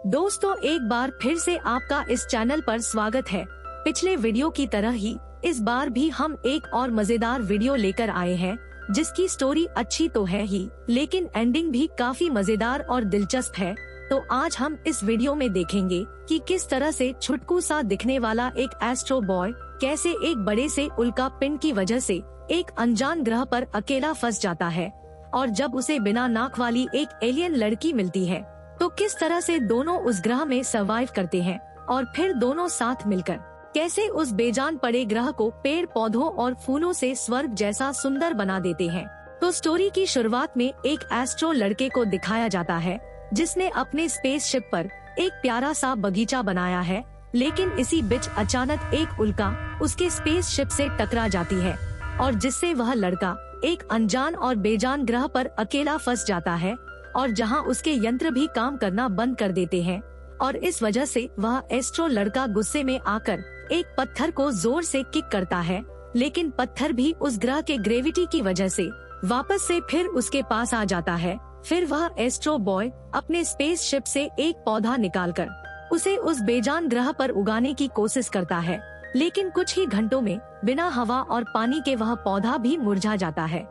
दोस्तों, एक बार फिर से आपका इस चैनल पर स्वागत है। पिछले वीडियो की तरह ही इस बार भी हम एक और मजेदार वीडियो लेकर आए हैं, जिसकी स्टोरी अच्छी तो है ही, लेकिन एंडिंग भी काफी मजेदार और दिलचस्प है। तो आज हम इस वीडियो में देखेंगे कि किस तरह से छुटकू सा दिखने वाला एक एस्ट्रो बॉय कैसे एक बड़े से उल्का पिंड की वजह से एक अनजान ग्रह पर अकेला फंस जाता है, और जब उसे बिना नाक वाली एक एलियन लड़की मिलती है तो किस तरह से दोनों उस ग्रह में सरवाइव करते हैं, और फिर दोनों साथ मिलकर कैसे उस बेजान पड़े ग्रह को पेड़ पौधों और फूलों से स्वर्ग जैसा सुंदर बना देते हैं। तो स्टोरी की शुरुआत में एक एस्ट्रो लड़के को दिखाया जाता है, जिसने अपने स्पेसशिप पर एक प्यारा सा बगीचा बनाया है, लेकिन इसी बीच अचानक एक उल्का उसके स्पेसशिप से टकरा जाती है, और जिससे वह लड़का एक अनजान और बेजान ग्रह पर अकेला फंस जाता है, और जहां उसके यंत्र भी काम करना बंद कर देते हैं, और इस वजह से वह एस्ट्रो लड़का गुस्से में आकर एक पत्थर को जोर से किक करता है, लेकिन पत्थर भी उस ग्रह के ग्रेविटी की वजह से वापस से फिर उसके पास आ जाता है। फिर वह एस्ट्रो बॉय अपने स्पेसशिप से एक पौधा निकालकर उसे उस बेजान ग्रह पर उगाने की कोशिश करता है, लेकिन कुछ ही घंटों में बिना हवा और पानी के वह पौधा भी मुरझा जाता है।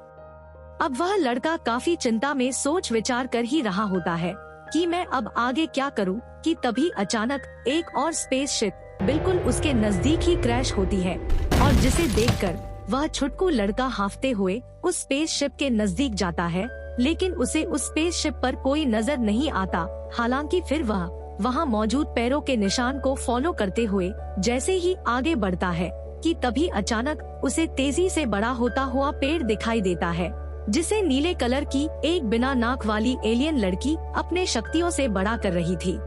अब वह लड़का काफी चिंता में सोच विचार कर ही रहा होता है कि मैं अब आगे क्या करूं, कि तभी अचानक एक और स्पेसशिप बिल्कुल उसके नजदीक ही क्रैश होती है, और जिसे देखकर वह छुटकू लड़का हांफते हुए उस स्पेसशिप के नजदीक जाता है, लेकिन उसे उस स्पेसशिप पर कोई नजर नहीं आता। हालांकि फिर वह वहां मौजूद पैरों के निशान को फॉलो करते हुए जैसे ही आगे बढ़ता है कि तभी अचानक उसे तेजी से बड़ा होता हुआ पेड़ दिखाई देता है, जिसे नीले कलर की एक बिना नाक वाली एलियन लड़की अपने शक्तियों से बड़ा कर रही थी।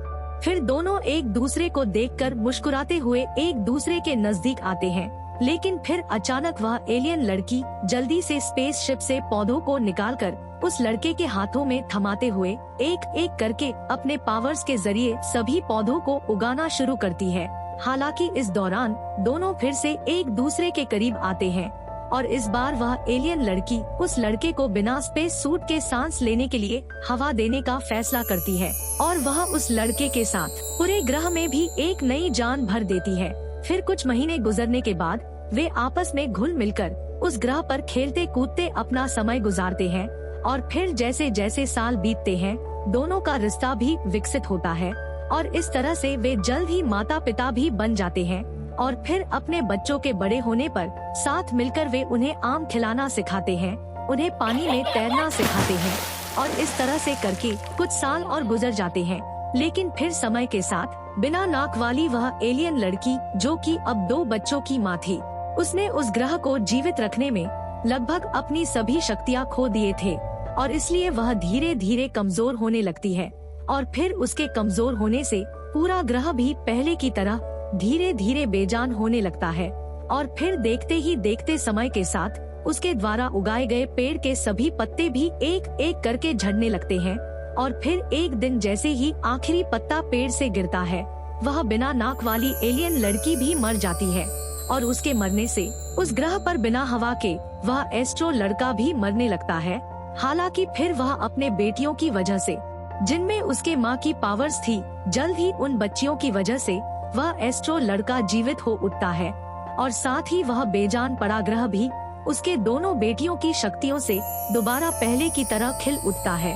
फिर दोनों एक दूसरे को देखकर मुस्कुराते हुए एक दूसरे के नजदीक आते हैं, लेकिन फिर अचानक वह एलियन लड़की जल्दी से स्पेसशिप से पौधों को निकालकर उस लड़के के हाथों में थमाते हुए एक एक करके अपने पावर्स के जरिए सभी पौधों को उगाना शुरू करती है। हालांकि इस दौरान दोनों फिर से एक दूसरे के करीब आते हैं, और इस बार वह एलियन लड़की उस लड़के को बिना स्पेस सूट के सांस लेने के लिए हवा देने का फैसला करती है, और वह उस लड़के के साथ पूरे ग्रह में भी एक नई जान भर देती है। फिर कुछ महीने गुजरने के बाद वे आपस में घुल मिलकर उस ग्रह पर खेलते कूदते अपना समय गुजारते हैं, और फिर जैसे जैसे साल बीतते हैं दोनों का रिश्ता भी विकसित होता है, और इस तरह से वे जल्द ही माता पिता भी बन जाते हैं। और फिर अपने बच्चों के बड़े होने पर साथ मिलकर वे उन्हें आम खिलाना सिखाते हैं, उन्हें पानी में तैरना सिखाते हैं, और इस तरह से करके कुछ साल और गुजर जाते हैं। लेकिन फिर समय के साथ बिना नाक वाली वह एलियन लड़की, जो कि अब 2 बच्चों की माँ थी, उसने उस ग्रह को जीवित रखने में लगभग अपनी सभी शक्तियाँ खो दिए थे, और इसलिए वह धीरे धीरे कमजोर होने लगती है। और फिर उसके कमजोर होने से पूरा ग्रह भी पहले की तरह धीरे धीरे बेजान होने लगता है, और फिर देखते ही देखते समय के साथ उसके द्वारा उगाए गए पेड़ के सभी पत्ते भी एक एक करके झड़ने लगते हैं। और फिर एक दिन जैसे ही आखिरी पत्ता पेड़ से गिरता है, वह बिना नाक वाली एलियन लड़की भी मर जाती है, और उसके मरने से उस ग्रह पर बिना हवा के वह एस्ट्रो लड़का भी मरने लगता है। हालांकि फिर वह अपने बेटियों की वजह से, जिनमें उसके माँ की पावर्स थी, जल्द ही उन बच्चियों की वजह से वह एस्ट्रो लड़का जीवित हो उठता है, और साथ ही वह बेजान पड़ा ग्रह भी उसके दोनों बेटियों की शक्तियों से दोबारा पहले की तरह खिल उठता है।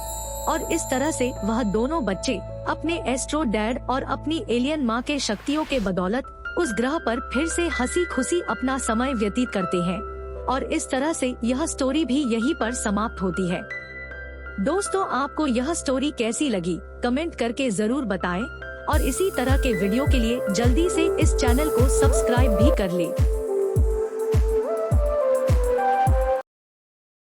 और इस तरह से वह दोनों बच्चे अपने एस्ट्रो डैड और अपनी एलियन माँ के शक्तियों के बदौलत उस ग्रह पर फिर से हंसी खुशी अपना समय व्यतीत करते हैं, और इस तरह से यह स्टोरी भी यहीं पर समाप्त होती है। दोस्तों, आपको यह स्टोरी कैसी लगी कमेंट करके जरूर बताएं, और इसी तरह के वीडियो के लिए जल्दी से इस चैनल को सब्सक्राइब भी कर लें।